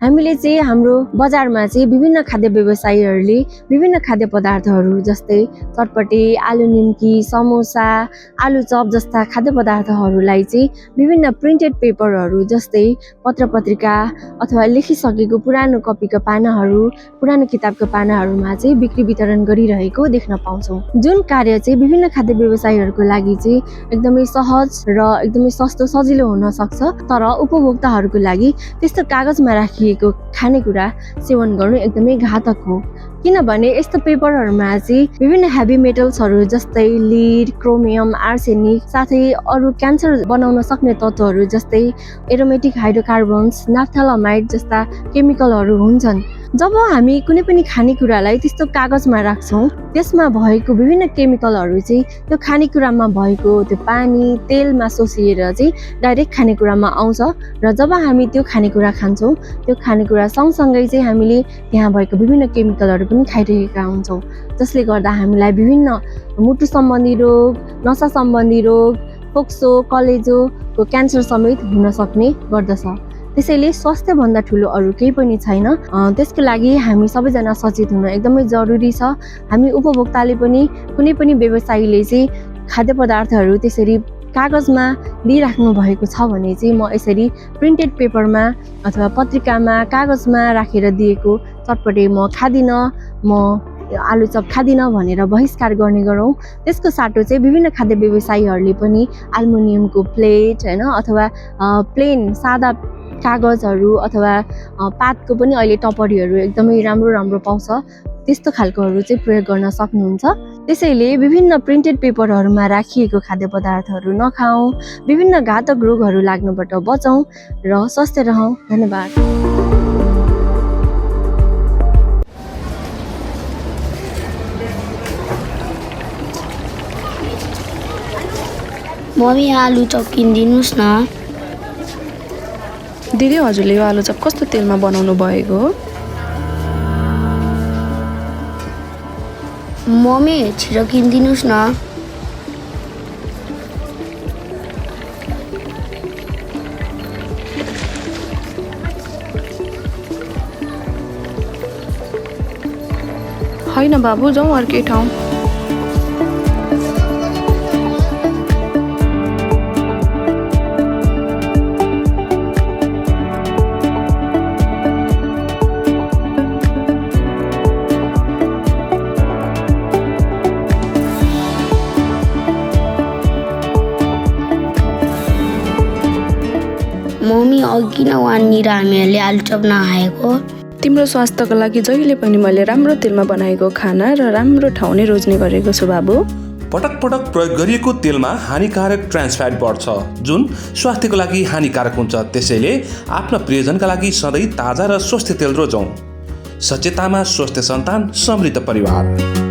हामीले चाहिँ हाम्रो बजारमा चाहिँ विभिन्न खाद्य व्यवसायीहरूले विभिन्न खाद्य पदार्थहरू जस्तै चटपटे, आलु निम्की, समोसा, आलु चप जस्ता खाद्य पदार्थहरूलाई चाहिँ विभिन्न प्रिन्टेड पेपरहरू जस्तै पत्रपत्रिका अथवा लेखिसकेको पुरानो कपीका पानाहरू, पुरानो किताबका पानाहरूमा चाहिँ बिक्री वितरण गरिरहेको देख्न पाउँछौँ। जुन कार्य चाहिँ विभिन्न खाद्य व्यवसायीहरूको लागि चाहिँ एकदमै सहज र एकदमै सस्तो सजिलो हुन सक्छ, तर उपभोक्ताहरूको लागि त्यस्तो कागजमा राखिएको खानेकुरा सेवन गर्नु एकदमै घातक हो। किनभने यस्तो पेपरहरूमा चाहिँ विभिन्न हेभी मेटल्सहरू जस्तै लिड, क्रोमियम, आर्सेनिक साथै अरू क्यान्सर बनाउन सक्ने तत्त्वहरू जस्तै एरोमेटिक हाइड्रोकार्बन्स, नाफ्थालामाइड जस्ता केमिकलहरू हुन्छन्। जब हामी कुनै पनि खानेकुरालाई त्यस्तो कागजमा राख्छौँ, त्यसमा भएको विभिन्न केमिकलहरू चाहिँ त्यो खानेकुरामा भएको त्यो पानी, तेलमा सोसिएर चाहिँ डाइरेक्ट खानेकुरामा आउँछ र जब हामी त्यो खानेकुरा खान्छौँ, त्यो खानेकुरा सँगसँगै चाहिँ हामीले त्यहाँ भएको विभिन्न केमिकलहरू पनि खाइरहेका हुन्छौँ, जसले गर्दा हामीलाई विभिन्न मुटु सम्बन्धी रोग, नसा सम्बन्धी रोग, फोक्सो, कलेजोको क्यान्सर समेत हुन सक्ने गर्दछ। त्यसैले स्वास्थ्यभन्दा ठुलो अरू केही पनि छैन। त्यसको लागि हामी सबैजना सचेत हुन एकदमै जरुरी छ। हामी उपभोक्ताले पनि कुनै पनि व्यवसायीले चाहिँ खाद्य पदार्थहरू त्यसरी कागजमा दिइराख्नु भएको छ भने चाहिँ म यसरी प्रिन्टेड पेपरमा अथवा पत्रिकामा कागजमा राखेर दिएको चटपटे म खादिनँ, म आलु चप खादिनँ भनेर बहिष्कार गर्ने गरौँ। त्यसको साटो चाहिँ विभिन्न खाद्य व्यवसायीहरूले पनि एल्युमिनियमको प्लेट हैन अथवा प्लेन सादा कागजहरू अथवा पातको पनि अहिले टपरीहरू एकदमै राम्रो पाउँछ, त्यस्तो खालकोहरू चाहिँ प्रयोग गर्न सक्नुहुन्छ। त्यसैले विभिन्न प्रिन्टेड पेपरहरूमा राखिएको खाद्य पदार्थहरू नखाऔँ, विभिन्न घातक रोगहरू लाग्नबाट बचौँ र स्वस्थ रहौँ। धन्यवाद। मम्मी आलु चप किनिदिनुहोस् न। दिदी, हजुरले यो आलु चप कस्तो तेलमा बनाउनु भएको हो? मम्मी छिटो किनिदिनुहोस् न। होइन बाबु, जाउँ अर्कै ठाउँ। मम्मी अघि किन वहाँनिर हामीहरूले आलु चप नखाएको? तिम्रो स्वास्थ्यको लागि जहिले पनि मैले राम्रो तेलमा बनाएको खाना र राम्रो ठाउँ नै रोज्ने गरेको छु बाबु। पटक पटक प्रयोग गरिएको तेलमा हानिकारक ट्रान्स फ्याट बढ्छ, जुन स्वास्थ्यको लागि हानिकारक हुन्छ। त्यसैले आफ्ना प्रियजनका लागि सधैँ ताजा र स्वस्थ तेल रोजौँ। सचेततामा स्वस्थ सन्तान, समृद्ध परिवार।